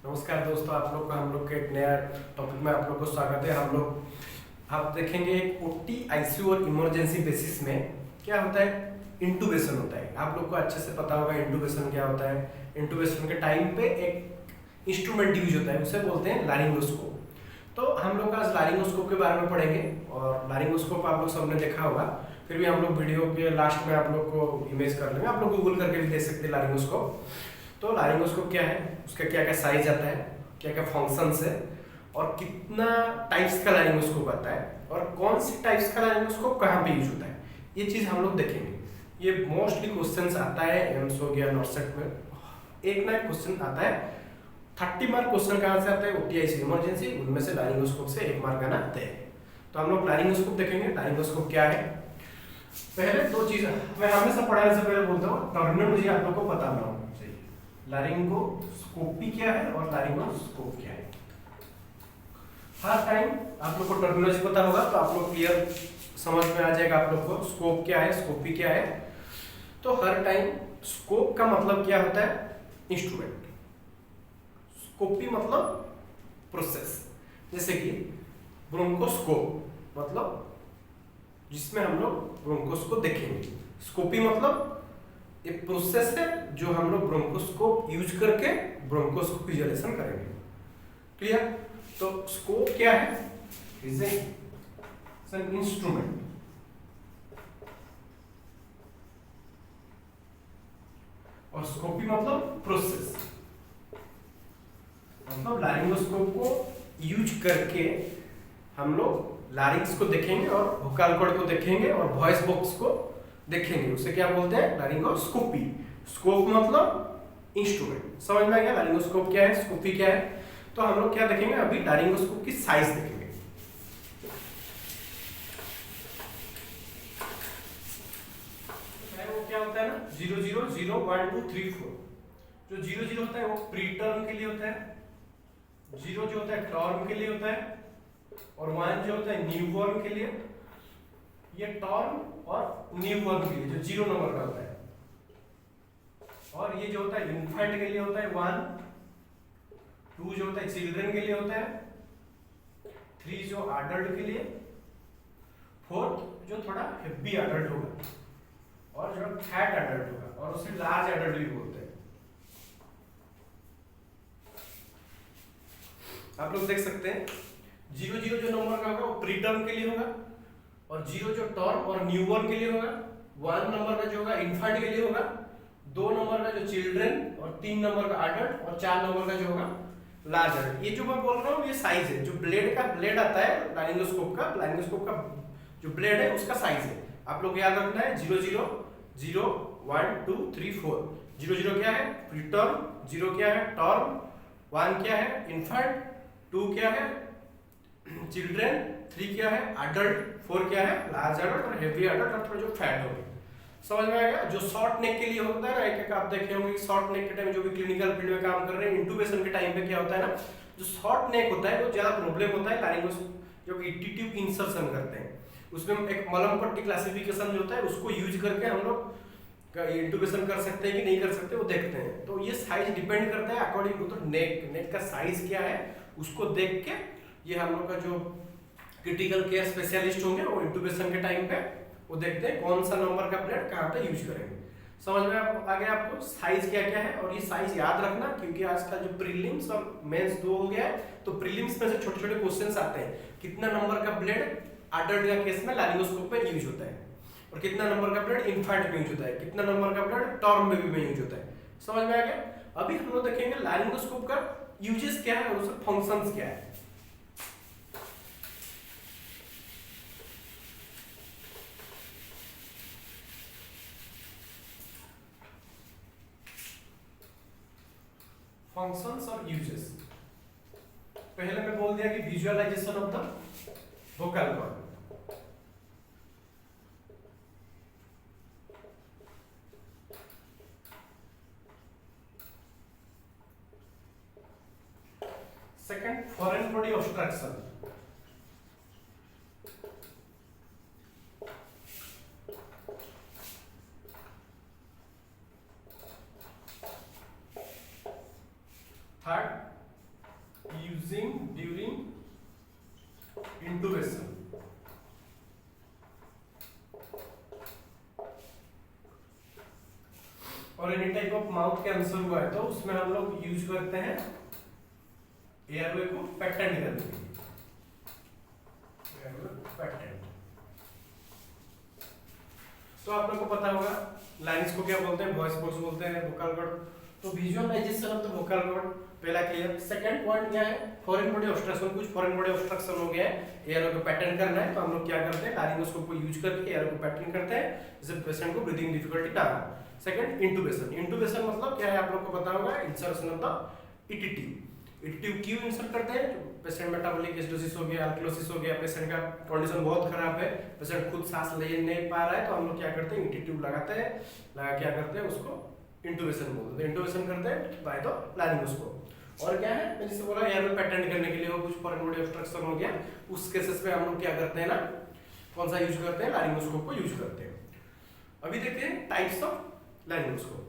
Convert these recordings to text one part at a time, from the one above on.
नमस्कार दोस्तों, आप लोग का हम लोग के एक नया टॉपिक में आप लोग को स्वागत है। आप देखेंगे ओटी आईसीयू और इमरजेंसी बेसिस में क्या होता है, इंटूबेशन होता है। आप लोग को अच्छे से पता होगा इंटूबेशन क्या होता है। इंटूबेशन के टाइम पे एक इंस्ट्रूमेंट यूज होता है, उसे बोलते हैं लारिंगोस्कोप। तो हम लोग आज लारिंगोस्कोप के बारे में पढ़ेंगे। और लारिंगोस्कोप आप लोग सबने देखा होगा, फिर भी हम लोग वीडियो के लास्ट में आप लोग को इमेज कर लेंगे। आप लोग गूगल करके भी देख सकते हैं लारिंगोस्कोप। तो लारिंगोस्कोप क्या है, उसका क्या क्या साइज आता है, क्या क्या फंक्शंस है, और कितना टाइप्स का लारिंगोस्कोप आता है, और कौन सी टाइप्स का लारिंगोस्कोप कहाँ पे यूज होता है, ये चीज हम लोग देखेंगे। ये मोस्टली क्वेश्चंस आता है एम्स हो गया, नॉर्सेट में एक ना एक क्वेश्चन आता है। 30 मार्क क्वेश्चन कहाँ से आता है, ओटीआई से इमरजेंसी, उनमें से लारिंगोस्कोप से 1 मार्क आना तय है। तो हम लोग लारिंगोस्कोप देखेंगे। लारिंगोस्कोप क्या है, पहले दो चीज मैं हमेशा पढ़ाने से पहले बोलता हूँ, टर्मिनोलॉजी आप लोग को पता होना चाहिए। लारिंगोस्कोपी क्या है और लारिंगोस्कोप क्या है, हर टाइम आप लोग को टर्मिनोलॉजी पता होगा तो आप लोग क्लियर समझ में आ जाएगा आप लोग को। स्कोप क्या है, स्कोपी क्या है। तो हर टाइम स्कोप का मतलब क्या होता है, इंस्ट्रूमेंट। स्कोपी मतलब प्रोसेस। जैसे कि ब्रोंकोस्कोप मतलब जिसमें हम लोग ब्रोंकोस को देखेंगे। स्कोपी मतलब एक प्रोसेस है जो हम लोग ब्रोंकोस्कोप यूज करके ब्रोंकोस को विजुअलाइजेशन करेंगे। क्लियर। तो स्कोप क्या है, इज एन इंस्ट्रूमेंट। और स्कोपी मतलब प्रोसेस, मतलब लारिंगोस्कोप को यूज करके हम लोग लारिंग्स को देखेंगे और वोकल कॉर्ड को देखेंगे और वॉइस बॉक्स को देखेंगे। उसे क्या बोलते हैं, लारिंगोस्कोपी। स्कोप मतलब इंस्ट्रूमेंट। समझ में आ गया लारिंगोस्कोप क्या है, स्कोपी क्या है। तो हम लोग क्या देखेंगे अभी, लारिंगोस्कोप की साइज देखेंगे। वो क्या होता है ना, 0 0 0 1 2 3 4। जो 0 0 होता है वो प्री टर्म के लिए होता है, 0 जो होता है टर्म के लिए होता है, और 1 जो होता है न्यूबॉर्न के लिए। ये टर्म और न्यूबॉर्न के लिए जो 0 नंबर का होता है। और ये जो होता है इन्फेंट के लिए होता है 1, 2 जो होता है चिल्ड्रन के लिए होता है, 3 जो अडल्ट के लिए, 4 जो थोड़ा हेवी अडल्ट होगा, और जो फैट अडल्ट होगा, और उसे लार्ज अडल्ट भी बोलते हैं। आप लोग देख सकते हैं 0 0 जो नंबर का होगा वो प्री टर्म के लिए होगा, और 0 जो टर्म और न्यूबॉर्न के लिए होगा, 1 नंबर का जो होगा इन्फेंट के लिए होगा, 2 नंबर का जो चिल्ड्रन, और 3 नंबर का अडल्ट, और 4 नंबर का जो होगा लार्ज अडल्ट। ये जो मैं बोल रहा हूँ ये साइज है, जो ब्लेड आता है लारिंगोस्कोप का जो ब्लेड है उसका साइज है। आप लोग याद रखना है 0 0 0 1 2 3 4। 0 0 क्या है, प्री टर्म, 0 क्या है टर्म, 1 क्या है इन्फेंट, 2 क्या है चिल्ड्रन, 3 क्या है अडल्ट, 4 क्या है लार्ज अडल्ट, और हेवी अडल्ट, और थोड़ा जो फैट हो गया। समझ में आएगा। जो शॉर्ट नेक के लिए होता है ना, एक एक आप देखे होंगे शॉर्ट नेक के टाइम जो भी क्लिनिकल फील्ड में काम कर रहे हैं, इंटूबेशन के टाइम पे क्या होता है ना, जो शॉर्ट नेक होता है वो ज्यादा प्रॉब्लम होता है लारिंगोस्कोप जो ईटीट्यूब इंसर्शन करते हैं, उसमें एक मलम पट्टी क्लासिफिकेशन जो होता है उसको यूज करके हम लोग इंटूबेशन कर सकते हैं कि नहीं कर सकते वो देखते हैं। तो ये साइज डिपेंड करता है अकॉर्डिंग टू द नेक का साइज क्या है उसको देख के ये हम लोग का जो क्रिटिकल केयर स्पेशलिस्ट होंगे वो इंटूबेशन के टाइम पे वो देखते हैं कौन सा नंबर का ब्लेड कहाँ पे यूज करेंगे। समझ में आ गया आपको साइज क्या क्या है। और ये साइज याद रखना क्योंकि आजकल जो प्रीलिम्स और मेंस दो हो गया है, तो प्रीलिम्स में से छोटे छोटे क्वेश्चंस आते हैं, कितना नंबर का ब्लेड अडल्ट का केस में लारिंगोस्कोप में यूज होता है, और कितना नंबर का ब्लेड इन्फेंट में यूज होता है, कितना नंबर का ब्लेड टर्म में भी यूज होता है। समझ में आ गया। अभी हम लोग देखेंगे लारिंगोस्कोप का यूजेस क्या है और उसके फंक्शंस क्या है। फंक्शंस और यूजेस। पहले मैं बोल दिया कि visualisation of the vocal cord. Second, foreign body obstruction. Third, using during intubation. और any type of mouth cancer हुआ है तो उसमें हम लोग यूज करते हैं एयरवे को पैटेंट करने के लिए। पैटेंट तो आप लोग को पता होगा लाइंस को क्या बोलते हैं, वॉइस बॉक्स बोलते हैं, वोकल कॉर्ड। तो visualization of the vocal cord पहला क्लियर। सेकंड पॉइंट क्या है, फॉरेन बॉडी ऑब्स्ट्रक्शन। कुछ फॉरेन बॉडी ऑब्स्ट्रक्शन हो गया है, एयरवे को पैटर्न करना है तो हम लोग क्या करते हैं, लारिंगोस्कोप को यूज करके एयरवे को पैटर्न करते हैं जिससे पेशेंट को ब्रीथिंग डिफिकल्टी ना हो। सेकंड इंटूबेशन। इंटूबेशन मतलब क्या है आप लोग को पता होगा, insertion of the ETT. ETT क्यों इंसर्ट करते हैं, पेशेंट मेटाबॉलिक एसिडोसिस हो गया, अल्कलोसिस हो गया, पेशेंट का कंडीशन बहुत खराब है, पेशेंट खुद सांस ले नहीं पा रहा है तो हम लोग क्या करते हैं, ईटीटी लगाते हैं, लगा क्या करते हैं उसको इंटूबेशन बोलते हैं। इंटूबेशन करते हैं बाय द लारिंगोस्कोप। और क्या है, मैंने जैसे बोला एयरवे पैटर्न करने के लिए हो, कुछ फॉरेन बॉडी ऑब्स्ट्रक्शन हो गया, उस केसेस में हम लोग क्या करते हैं ना, कौन सा यूज करते हैं, लारिंगोस्कोप को यूज करते हैं। अभी देखते हैं टाइप्स ऑफ लारिंगोस्कोप।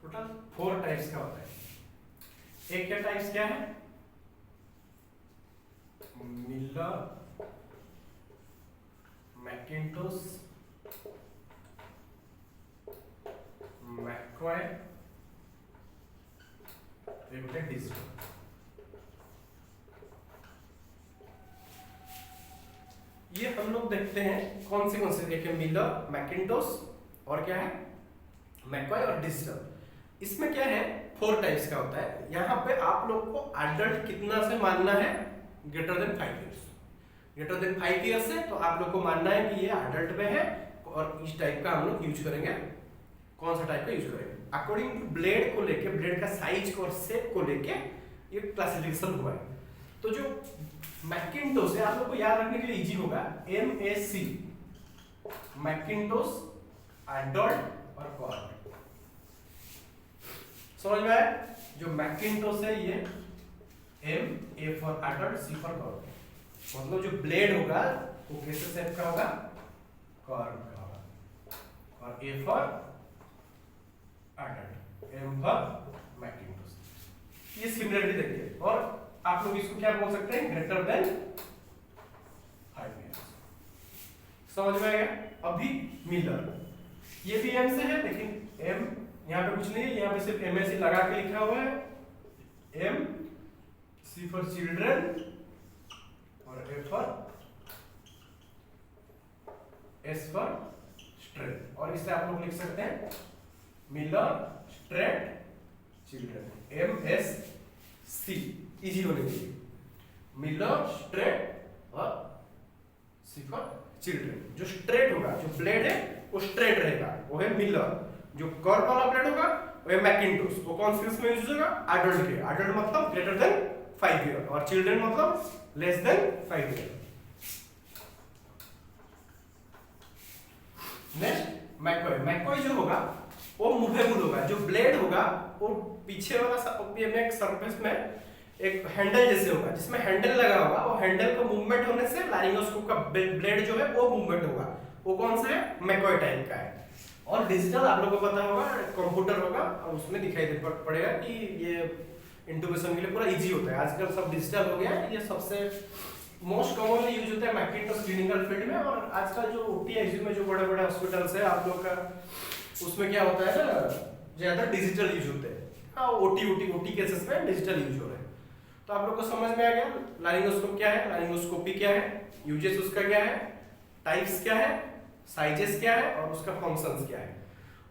टोटल 4 टाइप्स का होता है। एक क्या टाइप्स क्या है, मिलर, मैकिन्टोश, मैकॉय, डिजिटल। ये हम लोग देखते हैं कौन से देखें, मिलर, मैकिन्टोश और क्या है, मैकॉय और डिजिटल। इसमें क्या है, 4 टाइप्स का होता है। यहाँ पे आप लोग को अडल्ट कितना से मानना है, greater than 5 years. Greater than 5 years है तो आप लोग को मानना है कि ये अडल्ट में है और इस टाइप का हम लोग यूज करेंगे। कौन सा टाइप का यूज करेंगे, अकॉर्डिंग टू ब्लेड को लेके, ब्लेड का साइज और शेप को लेके ये क्लासिफिकेशन हुआ है। तो जो मैकिन्टोश है आप लोग को याद रखने के लिए इजी होगा, MAC, मैकिन्टोश, एडल्ट और कॉर्ड। समझ में आया, जो मैकिन्टोश है ये A for adult, C for cord. मतलब जो ब्लेड होगा वो कैसे शेप का होगा, कॉर्ड का होगा, और A for adult, M for Macintosh. ये सिमिलरिटी देखिए। और आप लोग इसको क्या बोल सकते हैं, ग्रेटर देन 5 इयर्स। समझ में आ गया। अभी मिलर, ये भी M से है लेकिन M यहाँ पे कुछ नहीं है, यहाँ पे सिर्फ MAC लगा के लिखा हुआ है, M, C फॉर चिल्ड्रन और A for S for straight. और इसे आप लोग लिख सकते हैं Miller, straight, children, MSC, easy होने के लिए। मिलर, स्ट्रेट और C फॉर चिल्ड्रन। जो स्ट्रेट होगा, जो ब्लेड है वो स्ट्रेट रहेगा, वो है मिलर। जो कर्व वाला ब्लेड होगा वो है मैकिन्टोश। वो कौन से केस में यूज होगा, एडल्ट के। एडल्ट मतलब ग्रेटर देन 5 ईयर और चिल्ड्रन मतलब less than 5 year. Next McCoy. McCoy जो होगा वो मूवेबल होगा। जो ब्लेड होगा वो पीछे वाला एक सरफेस में एक हैंडल जैसे होगा, जिसमें हैंडल लगा होगा। वो हैंडल का मूवमेंट होने से लारिंगोस्कोप का ब्लेड जो है वो मूवमेंट होगा। वो कौन सा है, मैकॉय टाइप का है। और डिजिटल आप लोगों को पता होगा, कंप्यूटर होगा और उसमें दिखाई दे पड़ेगा कि ये इंटूबेशन के लिए पूरा इजी होता है। आजकल सब डिजिटल हो गया है, ये सबसे मोस्ट कॉमनली यूज होता है मैकिन्टोश क्लिनिकल फील्ड में। और आजकल जो OT-ICU में जो बड़े बड़े हॉस्पिटल्स है आप लोग का, उसमें क्या होता है ना, ज्यादा डिजिटल यूज होते हैं। हाँ, OT केसेस में डिजिटल यूज हो रहे हैं। तो आप लोग को समझ में आ गया लारिंगोस्कोप क्या है, लारिंगोस्कोपी क्या है, यूजेस उसका क्या है, टाइप्स क्या है, साइजेस क्या है और उसका फंक्शंस क्या है।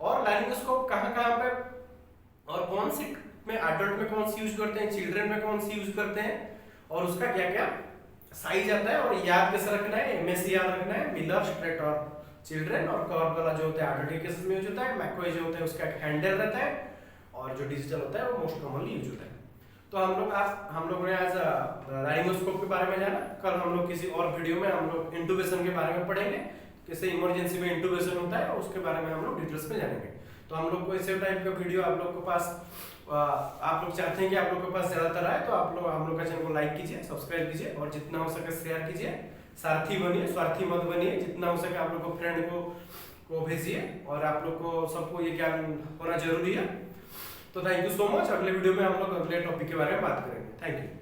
और लारिंगोस्कोप कहाँ पे और कौन सी में, एडल्ट में कौन सी यूज करते हैं, चिल्ड्रन में कौन सी यूज करते हैं, और उसका क्या क्या साइज आता है। और याद कैसे रखना है, MAC याद रखना है, मिलर, स्ट्रेट और चिल्ड्रन। और कर्व वाला जो होता है एडल्ट के केसेस में यूज होता है। मैकॉय जो होता है उसका एक हैंडल रहता है। और जो डिजिटल होता है वो मोस्ट कॉमनली यूज होता है। तो हम लोग ने आज लारिंगोस्कोप के बारे में जाना। कल हम लोग किसी और वीडियो में हम लोग इंटूबेशन के बारे में पढ़ेंगे, कैसे इमरजेंसी में इंटूबेशन होता है, उसके बारे में हम लोग डिटेल्स में जानेंगे। तो हम लोग को इसी टाइप का वीडियो आप लोग के पास आप लोग चाहते हैं कि आप लोग के पास ज्यादातर आए तो आप लोग हम लोग का चैनल को लाइक कीजिए, सब्सक्राइब कीजिए और जितना हो सके शेयर कीजिए। सारथी बनिए, स्वार्थी मत बनिए। जितना हो सके आप लोग को फ्रेंड को भेजिए और आप लोग को सबको ये ज्ञान होना जरूरी है। तो थैंक यू सो मच। अगले वीडियो में हम लोग अगले टॉपिक के बारे में बात करेंगे। Thank you.